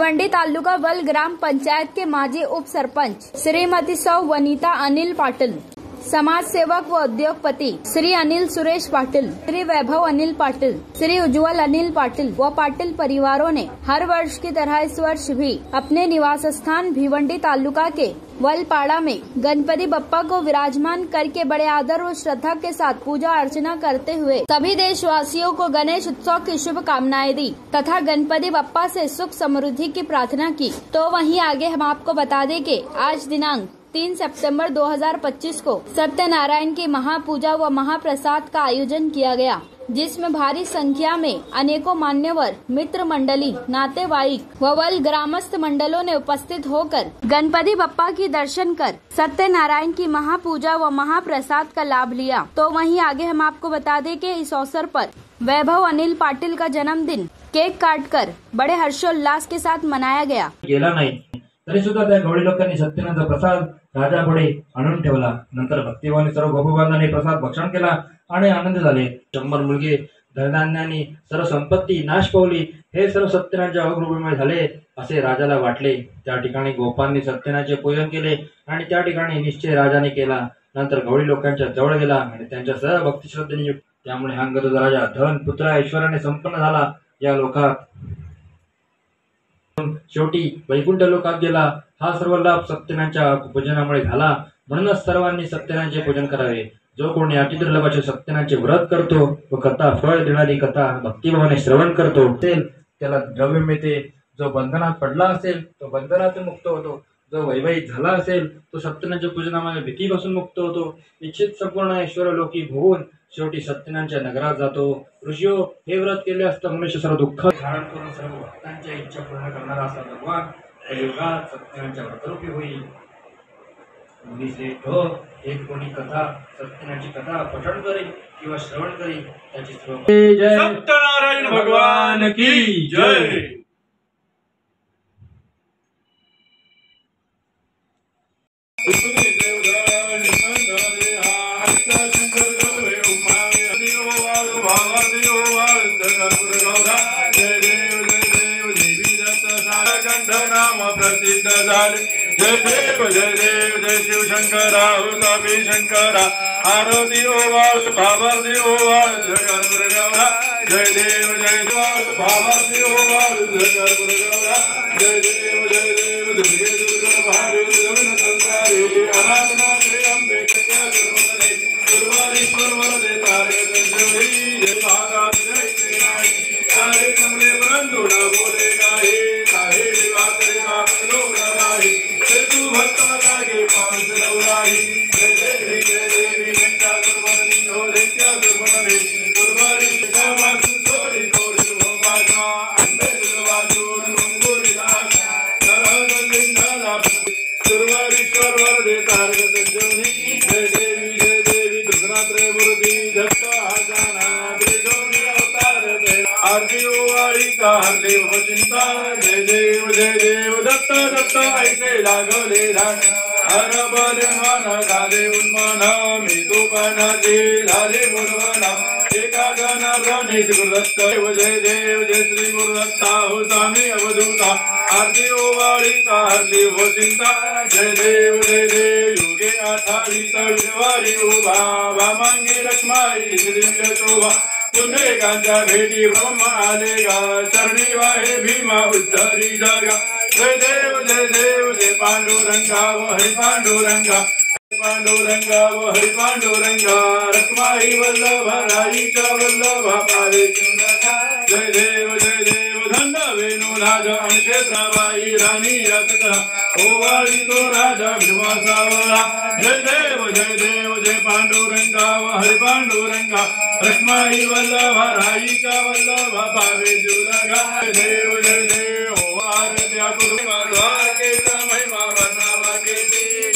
भिवंडी तालुका वल ग्राम पंचायत के माजी उप सरपंच श्रीमती सौ वनिता अनिल पाटिल, समाज सेवक व उद्योगपति श्री अनिल सुरेश पाटिल, श्री वैभव अनिल पाटिल, श्री उज्ज्वल अनिल पाटिल व पाटिल परिवारों ने हर वर्ष की तरह इस वर्ष भी अपने निवास स्थान भिवंडी तालुका के वलपाड़ा में गणपति बप्पा को विराजमान करके बड़े आदर और श्रद्धा के साथ पूजा अर्चना करते हुए सभी देशवासियों को गणेश उत्सव की शुभकामनाएं दी तथा गणपति बप्पा से सुख समृद्धि की प्रार्थना की। तो वहीं आगे हम आपको बता दें कि आज दिनांक 3 सितंबर 2025 को सत्यनारायण की महापूजा व महाप्रसाद का आयोजन किया गया, जिसमें भारी संख्या में अनेकों मान्यवर, मित्र मंडली, नातेवाईक व वल ग्रामस्थ मंडलों ने उपस्थित होकर गणपति बप्पा की दर्शन कर सत्यनारायण की महापूजा व महाप्रसाद का लाभ लिया। तो वहीं आगे हम आपको बता दें कि इस अवसर पर वैभव अनिल पाटिल का जन्मदिन केक काटकर बड़े हर्षोल्लास के साथ मनाया गया। तरी सुद्धा त्या गवळी लोकांनी सत्यनारायणाचा प्रसाद राजापुढे आणून ठेवला। नंतर भक्तिभावाने सर्व गोपबांधांनी प्रसाद भक्षण केला आणि आनंद झाले। 100 मुलगे धनधान्यांनी सर्व संपत्ती नाश पावली, हे सर्व सत्यनारायणाच्या अवकृपेमुळे झाले असे राजाला वाटले। त्या ठिकाणी गोपांनी सत्यनारायणाचे पूजन केले आणि त्या ठिकाणी निश्चय राजाने केला। नंतर गवळी लोकांच्या जवळ गेला आणि त्यांच्या सर्व भक्ती श्रद्धेने युक्त, त्यामुळे हा गरुड राजा धन पुत्र ऐश्वर्याने संपन्न झाला। या लोकात शेवटी वैकुंठ लोकात गेला। हा सर्व लाभ सत्यनारायणाच्या पूजनामुळे झाला। म्हणूनच सर्वांनी सत्यनारायणाचे पूजन करावे। जो कोणी अतिदुर्लभाचे सत्यनारायणाचे व्रत करतो व कथा फळ देणारी कथा भक्तिभावाने श्रवण करतो त्याला द्रव्य मिळते। जो बंधनात पडला असेल तो बंधनातून मुक्त होतो। जो वैवाहिक झाला असेल तो सत्यनारायणाच्या पूजनामुळे भीतीपासून मुक्त होतो। इच्छित संपूर्ण ऐश्वर्य लोकी भोगून शेवटी सत्यनारायणाच्या नगरात जातो। ऋषियो, हे व्रत केले असता मनुष्य सर्व दुःख धारण करून सर्व भक्तांच्या इच्छा पूर्ण करणारा असा भगवान कलियुगात सत्यनारायणाच्या व्रतरूपी होईल। एक कोणी कथा सत्यनारायणाची कथा पठण करेल किंवा श्रवण करेल त्याची जय सत्यनारायण भगवान की जय। प्रसिद्ध झाले जय देव जय शिव शंकरा स्वामी शंकरा आरती ओवाळ भावार्थी ओवाळ जगद्गुरु गौरा जय देव भावार्थी ओवाळ जगद्गुरु गौरा जय देव दुर्गे दुर्गा भावी जगन संसारी आराधना श्री अंबे कन्या गुरुमने गुरुवारीश्वर वरदे तारे संजीवनी जय माता जय श्री सारे कमले बंधुडा बोले गाहे साहे वाकरे कापलो राही तू भक्ता लागे पांच रवराही जय देवी घंटा गुरुमने हो देत्या गुरुमने गुरुवारी कामासु सोडी कोडी हो बाजा अंबे वाजून गुरुरी लागा सरहद लिंगाला गुरुवारीश्वर वरदे तारे संजीवनी जय देवी दुर्गात्रे मूर्ति दत्ता जाना त्रिगुणी अवतार दे आरती ओवाळी का हरदेव चिंता जय देव दत्त दत्त ऐसे लागले धान हर बल मन झाले उन्मन मी तुपणाचे झाले गुरुवना एका जनार्दनी गुरुदत्त जय देव जय श्री गुरुदत्ता हो स्वामी अवधूता आरती ओवाळी का हरदेव चिंता जय देव युगे 28 विवारी उभा वामांगी लक्ष्माई श्री शोभा पुंडलिकांच्या भेटी ब्रह्म आले गा चरणी वाहे भीमा उद्धरी जागा जय देव जय पांडुरंगा व हरि पांडुरंगा पांडुरंगा व हरि पांडुरंगा रखमाई वल्लभ राईचा वल्लभ पावे जय देव धन्य वेणुराज क्षेत्राबाई राणी रत्ना ओवाळी तो राजा भीमासावळा जय देव जय पांडुरंगा व हरि पांडुरंगा रखमाई वल्लभ राईचा वल्लभ पावे जुलगा जय देव आरत्या गुरुवार के महिमा वर्णावा के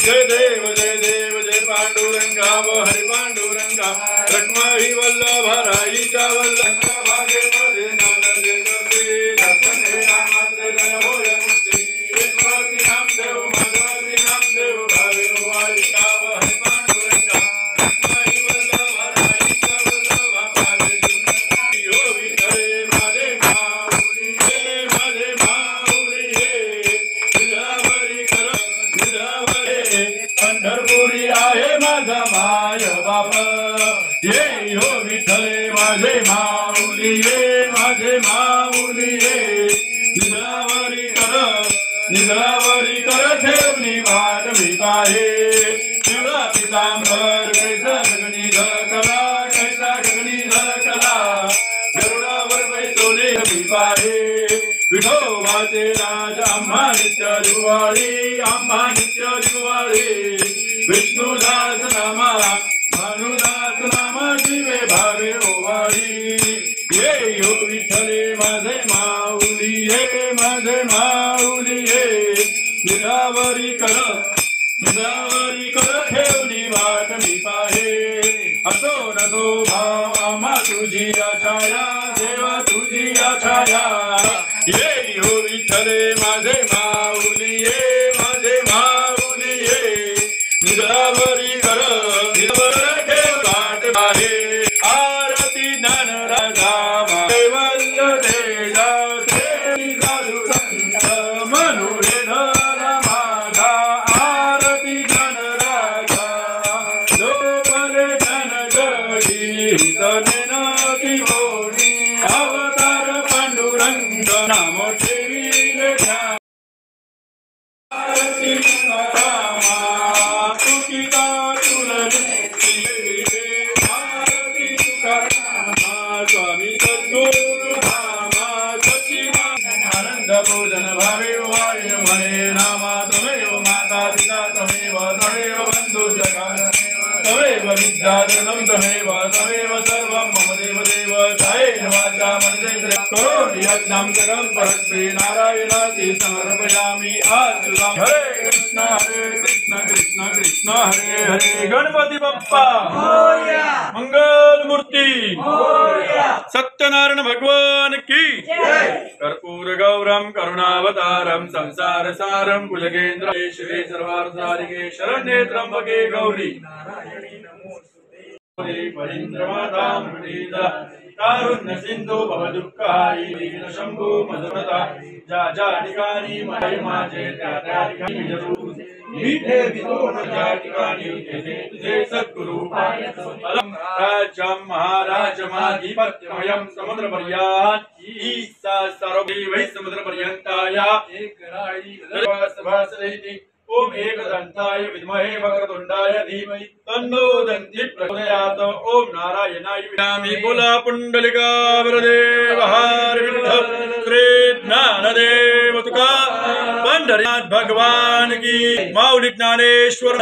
जय देव जय पांडुरंगा व हरि पांडुरंगा रखमाई वल्लभ राईचा वल्लभ भागे पदे नामदेव जय दर्शने रामात्रे जय होय मुक्ती ईश्वरी नामदेव माधवी नामदेव भावे वाळिका व हरि पांडुरंगा रखमाई वल्लभ राईचा वल्लभ पावे जुलगा यो विजय माझे माऊली माझे माऊली माझा माय बाप ये हो विठ्ठले माझे माऊली ये माझे माऊली ये निद्रावरी कर ठेवणी वाट मी पाहे पिवळा पितांबर कैसा गगनी झळकला कैसा गगनी झळकला गरुडावर बैसोले मी पाहे विठोबाचे राज आम्हा नित्य दिवाळी आम्हा नित्य दिवाळी विष्णुदास नामा भानुदास नामा जीवे भावे ओवाळी ये यो विठ्ठले माझे माऊली ये माझे माऊली ये निरावरी कर ठेवली वाट मी पाहे असो नसो भाव आम्हा तुझी छाया देवा तुझी छाया ये हो विठ्ठले माझे माऊली ये माझे माऊली ये निरावरी कर ठेव वाट पाहे आरती ज्ञान राजा वल्ल तेजा साधू संत मनुरे धन माझा आरती ज्ञान राजा लोपले धन जडी तने बोली अवतार पांडुरंग नाम ठेविले आरती रामा तुकिता तुलसी आरती तुकारामा स्वामी सद्गुरु रामा सच्चिदानंद पूजन भावे वायु मने नामा तमेव माता पिता तमेव बंधु सखा तमेव विद्याधनं तमेव सर्वं मम देव देव कायेन वाचा मनसेन्द्रिय करोमि यज्ञं सकलं परस्मै नारायणाति समर्पयामि आसुदां हरे कृष्ण कृष्ण कृष्ण हरे हरे गणपति बप्पा मोरया मंगल मूर्ति मोरया सत्यनारायण भगवान की जय कर्पूर गौरम करुणावतारम संसार सारम कुलकेन्द्र श्री सर्वार्थसाधिके शरण्ये त्र्यंबके गौरी परिन्द्रमातां कारुण्य सिंधु भवदुःखाई दीन शंभु मधुरता जा ठिकाणी माझे त्या ठिकाणी जरूर मीठे विदोन ज्या ठिकाणी तुझे सद्गुरु राज्यं महाराजमाधिपत्यमयं समुद्रपर्यंत ईसा सर्वैः समुद्रपर्यंताया एकराळी ओम एकदंताय विद्महे वक्रतुंडाय धीमहि तन्नो दन्ति प्रचोदयात् ओम नारायणाय विद्महे बोला पुंडलिका वरदेव हर विठ्ठल श्री ज्ञानदेव तुका पंढरीनाथ भगवान की माऊली ज्ञानेश्वर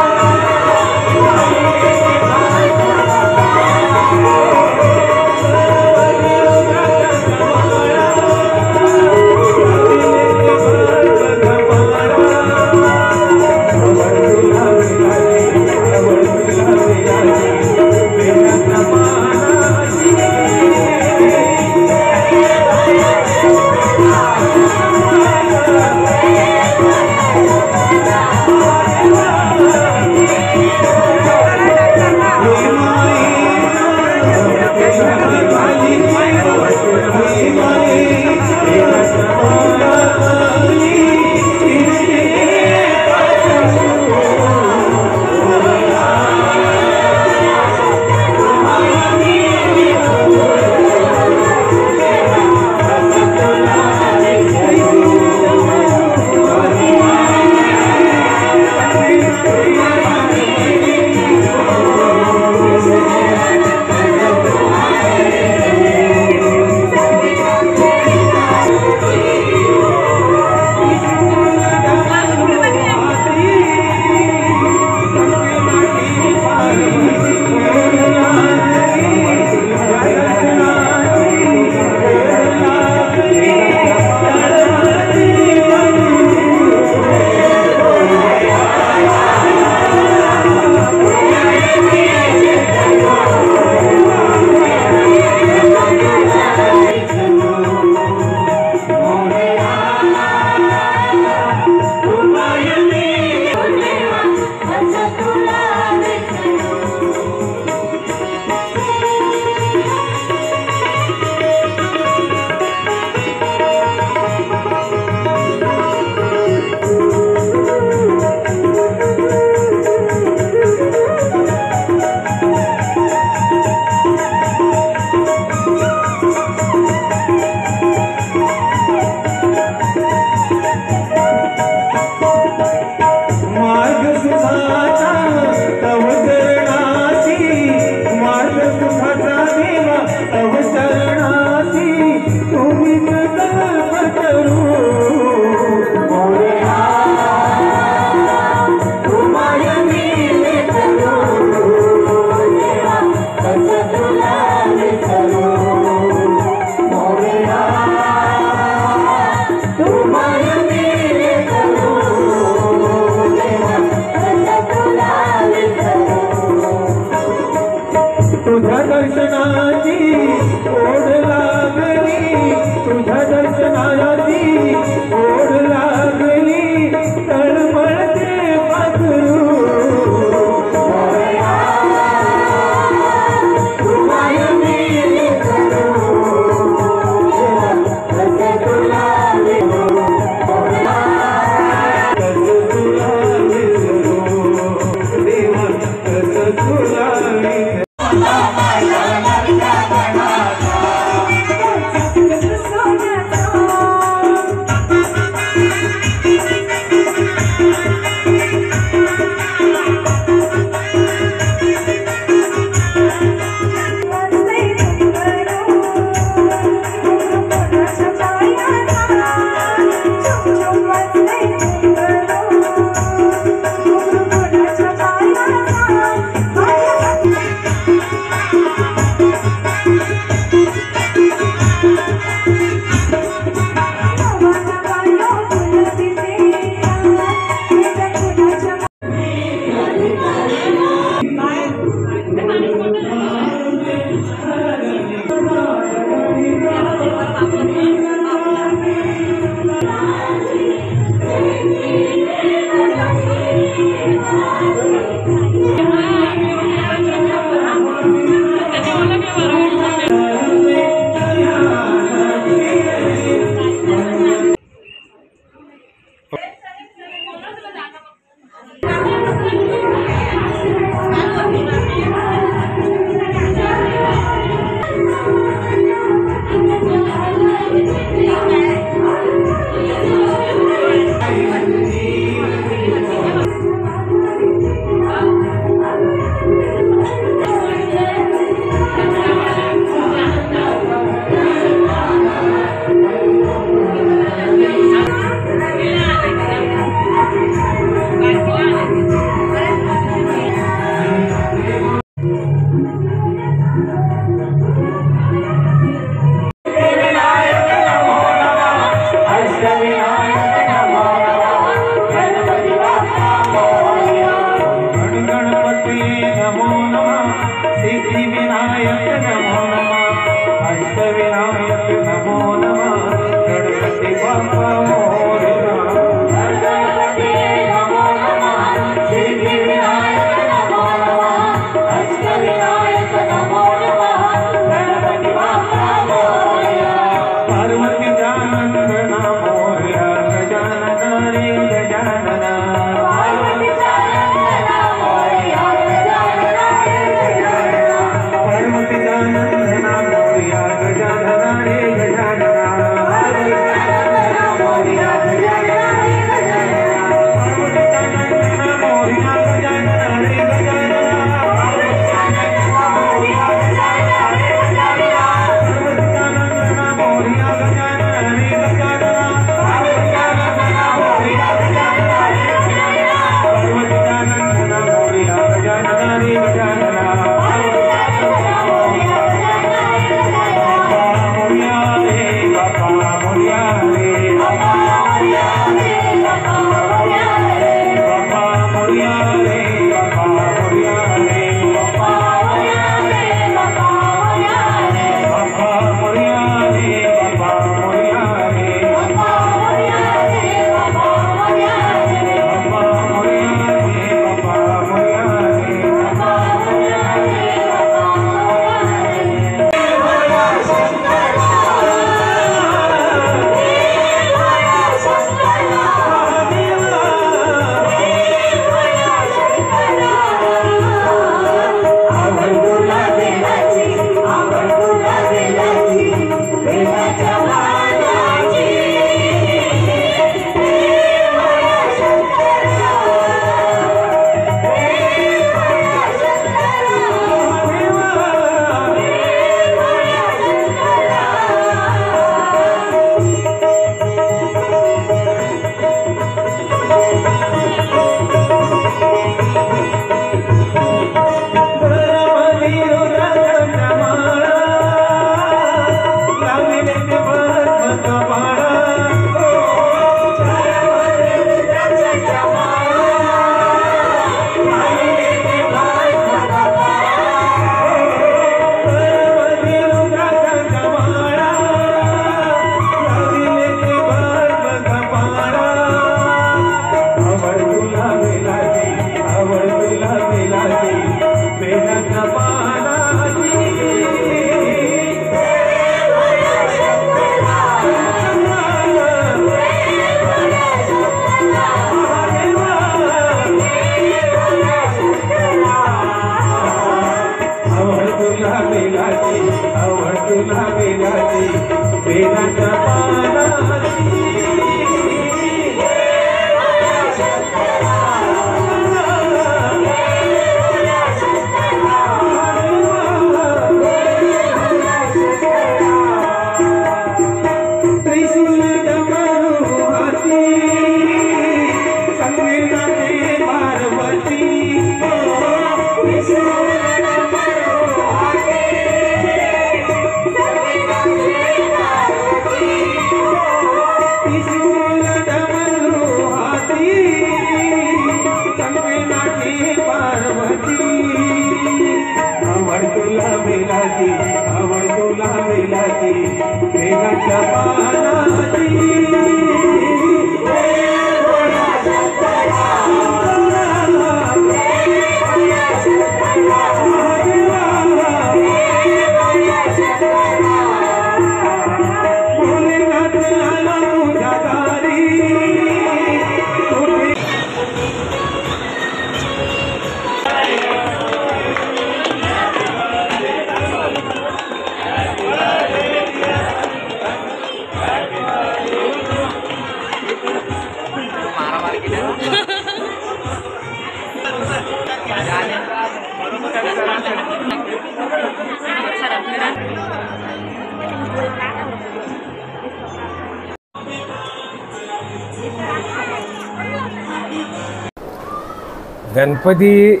गणपती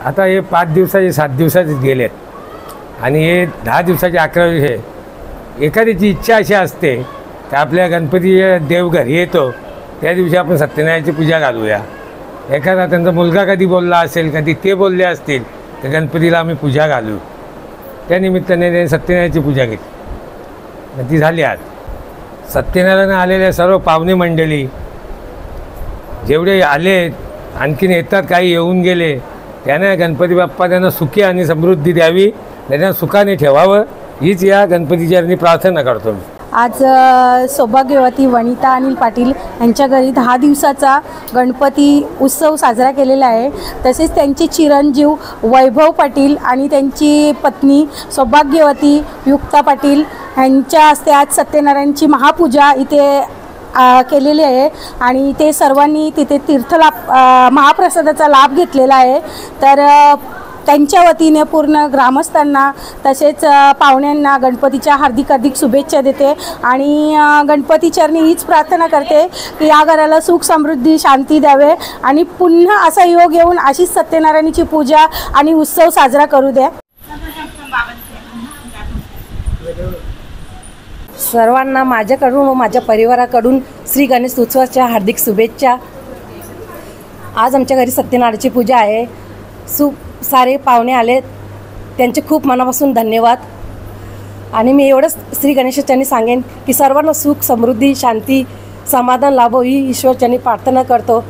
आता हे 5 दिवसाचे 7 दिवसाचे गेलेत आणि हे 10 दिवसाचे 11 दिवस आहे। एखाद्याची इच्छा अशी असते की आपल्या गणपती देव घरी येतो त्या दिवशी आपण सत्यनारायणाची पूजा घालूया। एखादा त्यांचा मुलगा कधी बोलला असेल, कधी ते बोलले असतील तर गणपतीला आम्ही पूजा घालू। त्या निमित्ताने त्यांनी सत्यनारायणाची पूजा घेतली, ती झाली। आज सत्यनारायण आलेल्या सर्व पाहुणे मंडळी जेवढे आले, आणखीन येतात, काही येऊन गेले, त्यांना गणपती बाप्पा त्यांना सुखी आणि समृद्धी द्यावी, त्यांना सुखाने ठेवावं हीच या गणपतीच्या चरणी प्रार्थना करतो मी। आज सौभाग्यवती वनिता अनिल पाटील यांच्या घरी 10 दिवसाचा गणपती उत्सव साजरा केलेला आहे। तसेच त्यांचे चिरंजीव वैभव पाटील आणि त्यांची पत्नी सौभाग्यवती युक्ता पाटील यांच्या हस्ते आज सत्यनारायणची महापूजा इथे केलेली आहे आणि ते सर्वांनी तिथे तीर्थलाभ महाप्रसादाचा लाभ घेतलेला आहे। तर त्यांच्या वतीने पूर्ण ग्रामस्थांना तसेच पाहुण्यांना गणपतीच्या हार्दिक शुभेच्छा देते आणि गणपती चरणी हीच प्रार्थना करते की या घराला सुख समृद्धी शांती द्यावे आणि पुन्हा असा योग येऊन अशीच सत्यनारायणाची पूजा आणि उत्सव साजरा करू द्या। सर्वांना माझ्याकडून व माझ्या परिवाराकडून श्री गणेश उत्सवाच्या हार्दिक शुभेच्छा। आज आमच्या घरी सत्यनारायणाची पूजा आहे। सारे पाहुणे आले, त्यांचे खूप मनापासून धन्यवाद। आणि मी एवढंच श्री गणेशाच्यांनी सांगेन की सर्वांना सुख समृद्धी शांती समाधान लाभो ही ईश्वरच्यांनी प्रार्थना करतो।